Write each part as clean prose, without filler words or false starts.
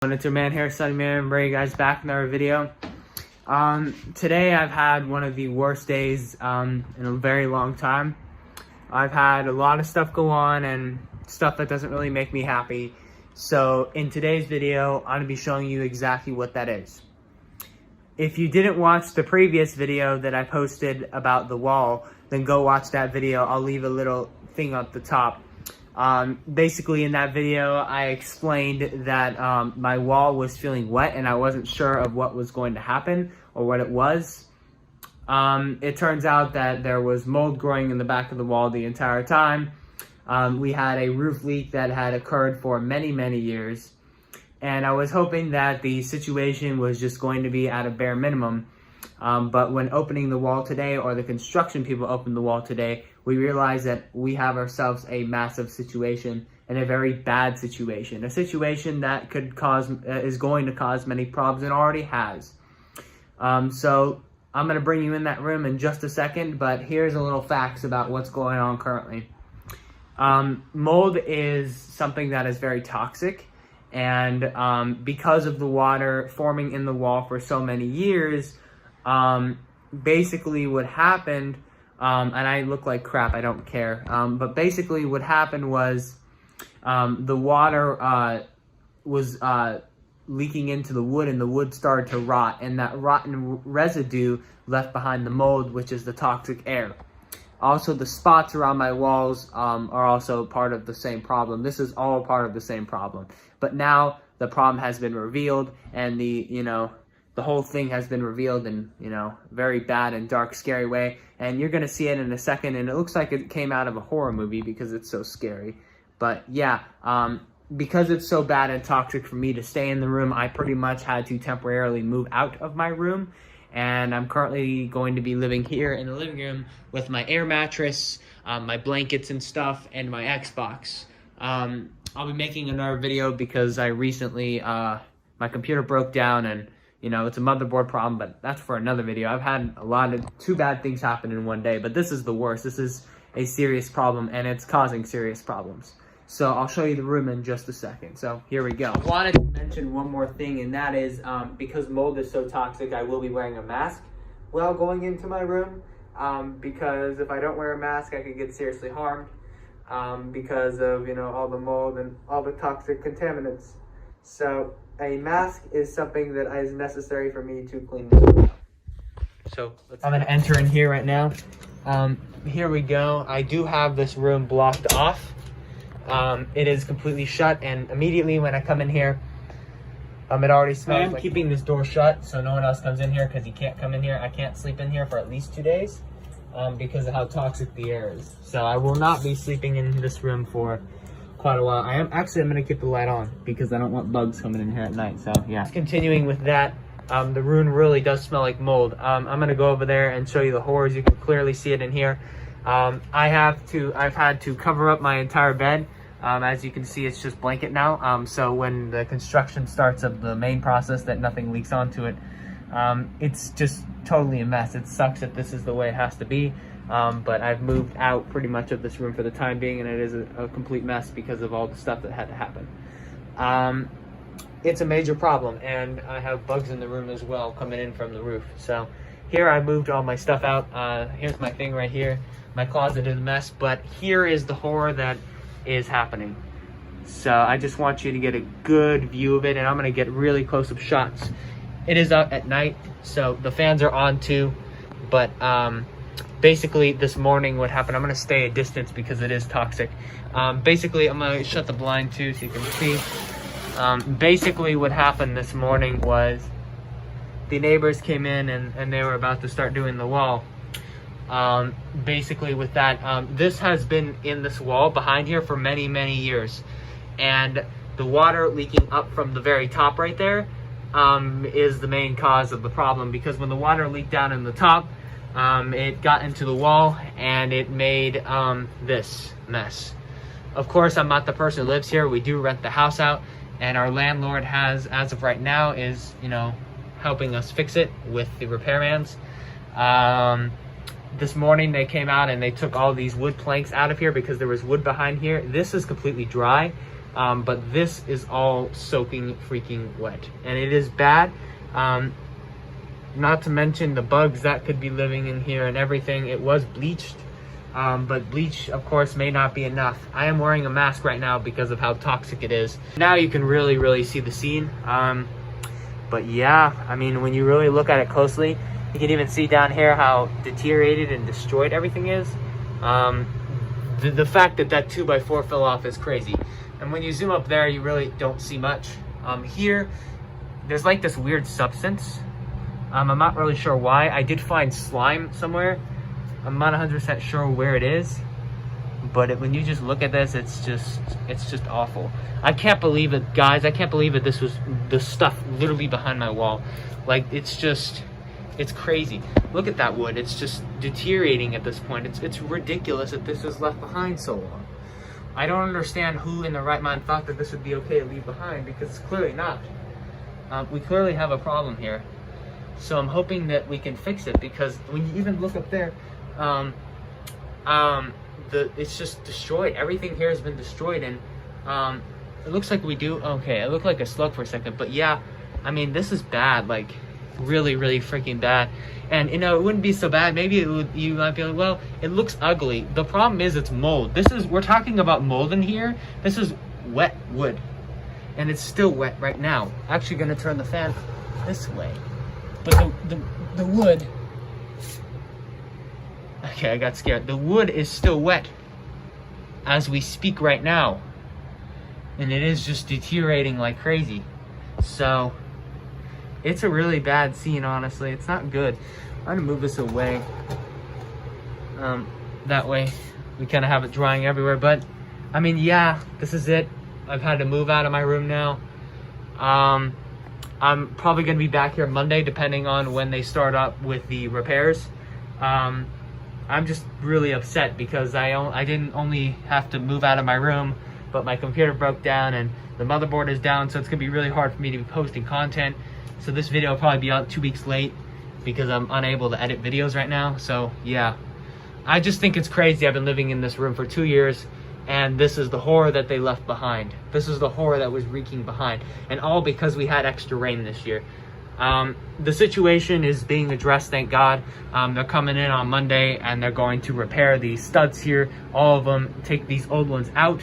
It's your man here, Sonny Man. Bring you guys back in another video. Today I've had one of the worst days in a very long time. I've had a lot of stuff go on and stuff that doesn't really make me happy. So in today's video, I'm going to be showing you exactly what that is. If you didn't watch the previous video that I posted about the wall, then go watch that video. I'll leave a little thing up the top. Basically in that video, I explained that my wall was feeling wet and I wasn't sure of what was going to happen or what it was. It turns out that there was mold growing in the back of the wall the entire time. We had a roof leak that had occurred for many years. And I was hoping that the situation was just going to be at a bare minimum. But when opening the wall today, or the construction people opened the wall today, we realized that we have ourselves a massive situation and a very bad situation. A situation that could cause, is going to cause many problems and already has. So I'm going to bring you in that room in just a second, but here's a little facts about what's going on currently. Mold is something that is very toxic. And because of the water forming in the wall for so many years, basically what happened, and I look like crap, I don't care, but basically what happened was the water was leaking into the wood, and the wood started to rot, and that rotten residue left behind the mold, which is the toxic air. Also, the spots around my walls are also part of the same problem. This is all part of the same problem. But now the problem has been revealed, and the whole thing has been revealed in, very bad and dark, scary way. And you're going to see it in a second, and it looks like it came out of a horror movie because it's so scary. But yeah, because it's so bad and toxic for me to stay in the room, I pretty much had to temporarily move out of my room. And I'm currently going to be living here in the living room with my air mattress, my blankets and stuff, and my Xbox. I'll be making another video because I recently, my computer broke down, and it's a motherboard problem, but that's for another video. I've had two bad things happen in one day, but this is the worst. This is a serious problem, and it's causing serious problems. So I'll show you the room in just a second. So here we go. I wanted to mention one more thing, and that is because mold is so toxic, I will be wearing a mask while going into my room. Because if I don't wear a mask, I could get seriously harmed because of all the mold and all the toxic contaminants. So a mask is something that is necessary for me to clean this room. So I'm gonna enter in here right now. Here we go. I do have this room blocked off. It is completely shut, and immediately when I come in here, it already smells. I'm keeping this door shut so no one else comes in here, because you can't come in here. I can't sleep in here for at least 2 days because of how toxic the air is. So I will not be sleeping in this room for quite a while. I'm gonna keep the light on because I don't want bugs coming in here at night. So yeah. Continuing with that, the room really does smell like mold. I'm gonna go over there and show you the horrors. You can clearly see it in here. I've had to cover up my entire bed. As you can see, it's just blanket now. So when the construction starts of the main process, that nothing leaks onto it. It's just totally a mess. It sucks that this is the way it has to be. But I've moved out pretty much of this room for the time being, and it is a complete mess because of all the stuff that had to happen. It's a major problem, and I have bugs in the room as well coming in from the roof. So here I moved all my stuff out. Here's my thing right here. My closet is a mess, but here is the horror that is happening. So I just want you to get a good view of it, and I'm gonna get really close-up shots. It is out at night, so the fans are on too, but basically this morning what happened, I'm gonna stay a distance because it is toxic. Basically I'm gonna shut the blind too so you can see. Basically what happened this morning was the neighbors came in and they were about to start doing the wall. Basically with that, this has been in this wall behind here for many years, and the water leaking up from the very top right there is the main cause of the problem, because when the water leaked down in the top, it got into the wall and it made this mess. Of course, I'm not the person who lives here. We do rent the house out, and our landlord has, as of right now, is helping us fix it with the repairmans. This morning they came out and they took all these wood planks out of here because there was wood behind here. This is completely dry. but this is all soaking freaking wet, and it is bad. Not to mention the bugs that could be living in here and everything. It was bleached, but bleach, of course, may not be enough. I am wearing a mask right now because of how toxic it is. Now you can really see the scene. But yeah, I mean, when you really look at it closely, you can even see down here how deteriorated and destroyed everything is. The fact that that 2x4 fell off is crazy. And when you zoom up there, you really don't see much. Here, there's like this weird substance. I'm not really sure why. I did find slime somewhere. I'm not 100% sure where it is. But when you just look at this, it's just awful. I can't believe it, guys. I can't believe that this was the stuff literally behind my wall. Like, it's crazy. Look at that wood. It's just deteriorating at this point. It's ridiculous that this was left behind so long. I don't understand who in the right mind thought that this would be okay to leave behind, because it's clearly not. We clearly have a problem here. So I'm hoping that we can fix it, because when you even look up there, it's just destroyed. Everything here has been destroyed, and it looks like we do okay. It looked like a slug for a second, but yeah, I mean, this is bad, like really freaking bad. And you know, it wouldn't be so bad. Maybe you might be like, well, it looks ugly. The problem is it's mold. We're talking about mold in here. This is wet wood, and it's still wet right now. Actually gonna turn the fan this way, but the wood, okay, I got scared. The wood is still wet as we speak right now, and it is just deteriorating like crazy. So it's a really bad scene, honestly. It's not good. I'm gonna move this away. That way we kind of have it drying everywhere. But I mean, yeah, this is it. I've had to move out of my room now. I'm probably gonna be back here Monday, depending on when they start up with the repairs. I'm just really upset because I didn't only have to move out of my room, but my computer broke down and the motherboard is down, so it's gonna be really hard for me to be posting content. So this video will probably be out 2 weeks late because I'm unable to edit videos right now. So yeah, I just think it's crazy. I've been living in this room for 2 years, and this is the horror that they left behind. This is the horror that was wreaking behind, and all because we had extra rain this year. The situation is being addressed, thank God. They're coming in on Monday, and they're going to repair these studs here, all of them, take these old ones out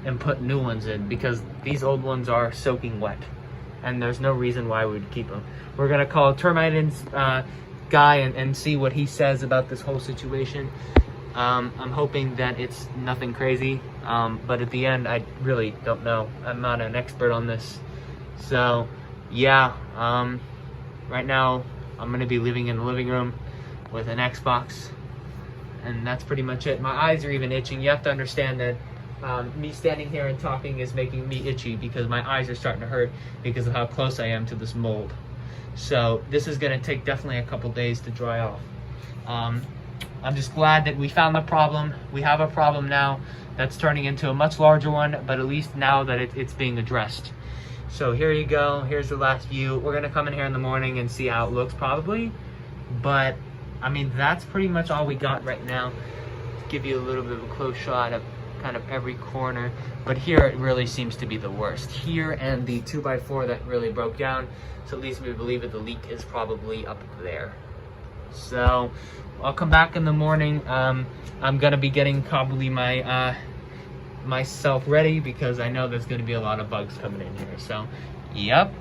and put new ones in, because these old ones are soaking wet, and there's no reason why we would keep them. We're gonna call a termite guy and see what he says about this whole situation. I'm hoping that it's nothing crazy, but at the end, I really don't know. I'm not an expert on this. So yeah, right now I'm gonna be living in the living room with an Xbox, and that's pretty much it. My eyes are even itching. You have to understand that me standing here and talking is making me itchy because my eyes are starting to hurt because of how close I am to this mold. So this is gonna take definitely a couple days to dry off. I'm just glad that we found the problem. We have a problem now that's turning into a much larger one, but at least now that it's being addressed. So here you go, here's the last view. We're gonna come in here in the morning and see how it looks probably. But I mean, that's pretty much all we got right now. Give you a little bit of a close shot of kind of every corner, but here it really seems to be the worst. Here and the 2x4 that really broke down, so at least we believe that the leak is probably up there. So I'll come back in the morning. I'm gonna be getting probably my myself ready because I know there's gonna be a lot of bugs coming in here. So yep,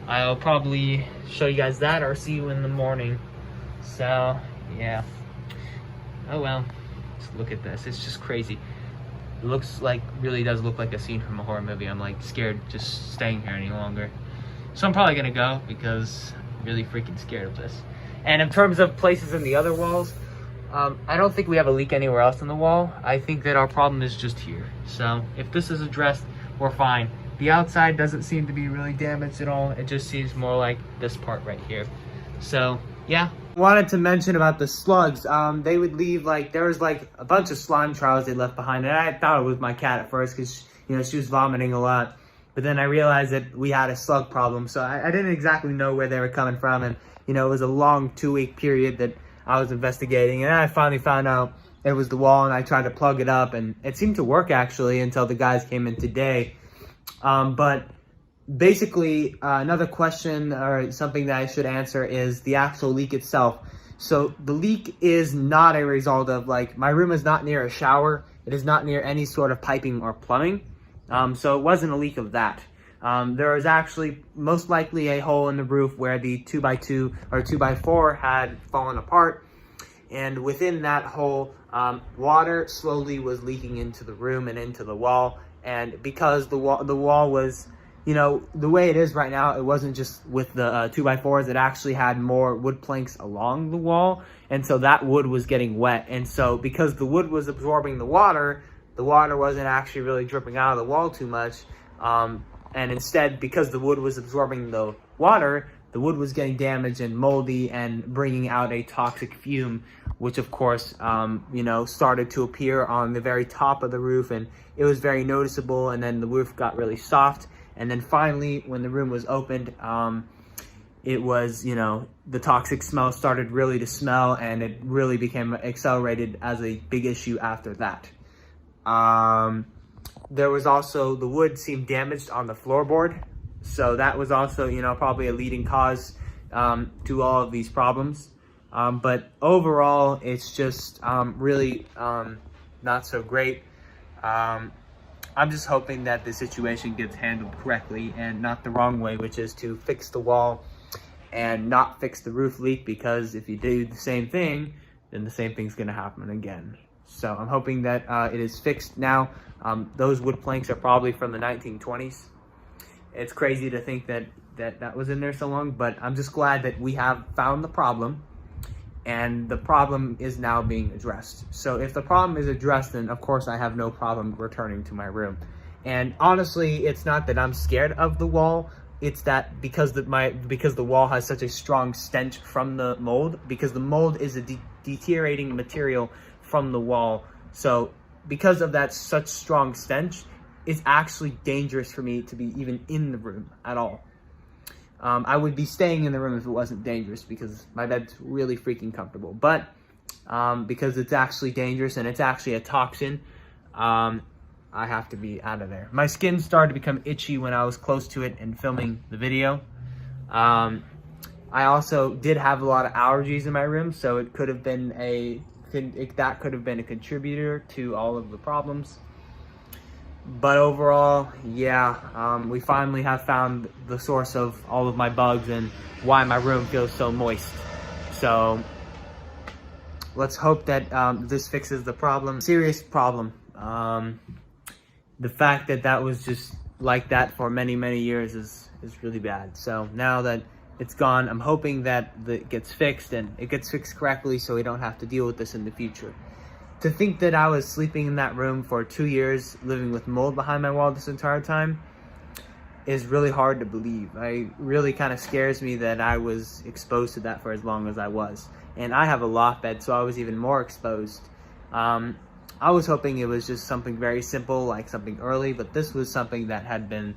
I'll probably show you guys that or see you in the morning. So yeah, oh well, just look at this. It's just crazy. It looks like, really does look like a scene from a horror movie. I'm like scared just staying here any longer. So I'm probably gonna go because I'm really freaking scared of this. And in terms of places in the other walls, I don't think we have a leak anywhere else in the wall. I think that our problem is just here. So if this is addressed, we're fine. The outside doesn't seem to be really damaged at all. It just seems more like this part right here. So yeah. Wanted to mention about the slugs. They would leave, like, there was like a bunch of slime trials they left behind, and I thought it was my cat at first because, you know, she was vomiting a lot. But then I realized that we had a slug problem, so I didn't exactly know where they were coming from. And you know, it was a long 2-week period that I was investigating, and then I finally found out it was the wall, and I tried to plug it up, and it seemed to work actually until the guys came in today. But basically, another question or something that I should answer is the actual leak itself. So the leak is not a result of, like, my room is not near a shower. It is not near any sort of piping or plumbing. So it wasn't a leak of that. There was actually most likely a hole in the roof where the 2x2 or 2x4 had fallen apart. And within that hole, water slowly was leaking into the room and into the wall. And because the wall was, you know, the way it is right now, it wasn't just with the 2x4s, it actually had more wood planks along the wall. And so that wood was getting wet. And so because the wood was absorbing the water wasn't actually really dripping out of the wall too much. And instead, because the wood was absorbing the water, the wood was getting damaged and moldy and bringing out a toxic fume, which of course, you know, started to appear on the very top of the roof, and it was very noticeable. And then the roof got really soft. And then finally, when the room was opened, it was, you know, the toxic smell started really to smell, and it really became accelerated as a big issue after that. There was also, the wood seemed damaged on the floorboard. So that was also, you know, probably a leading cause to all of these problems. But overall, it's just really not so great. I'm just hoping that the situation gets handled correctly and not the wrong way, which is to fix the wall and not fix the roof leak, because if you do the same thing, then the same thing's gonna happen again. So I'm hoping that it is fixed now. Those wood planks are probably from the 1920s. It's crazy to think that was in there so long, but I'm just glad that we have found the problem, and the problem is now being addressed. So if the problem is addressed, then of course I have no problem returning to my room. And honestly, it's not that I'm scared of the wall. It's that because the wall has such a strong stench from the mold, because the mold is a deteriorating material from the wall. So because of that such strong stench, it's actually dangerous for me to be even in the room at all. I would be staying in the room if it wasn't dangerous, because my bed's really freaking comfortable. But because it's actually dangerous and it's actually a toxin, I have to be out of there. My skin started to become itchy when I was close to it and filming the video. I also did have a lot of allergies in my room, so it could have been that could have been a contributor to all of the problems. But overall, yeah, we finally have found the source of all of my bugs and why my room feels so moist. So let's hope that this fixes the problem. Serious problem. The fact that was just like that for many, many years is really bad. So now that it's gone, I'm hoping that it gets fixed, and it gets fixed correctly so we don't have to deal with this in the future. To think that I was sleeping in that room for 2 years, living with mold behind my wall this entire time, is really hard to believe. It really kind of scares me that I was exposed to that for as long as I was. And I have a loft bed, so I was even more exposed. I was hoping it was just something very simple, like something early, but this was something that had been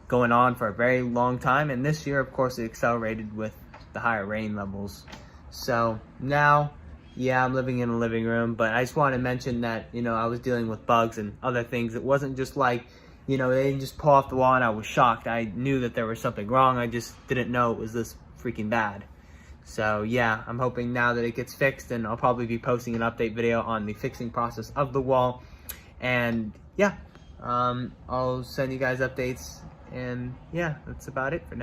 going on for a very long time. And this year, of course, it accelerated with the higher rain levels. So now, yeah, I'm living in a living room, but I just want to mention that, you know, I was dealing with bugs and other things. It wasn't just like, you know, they didn't just pull off the wall and I was shocked. I knew that there was something wrong. I just didn't know it was this freaking bad. So yeah, I'm hoping now that it gets fixed, and I'll probably be posting an update video on the fixing process of the wall. And yeah, I'll send you guys updates, and yeah, that's about it for now.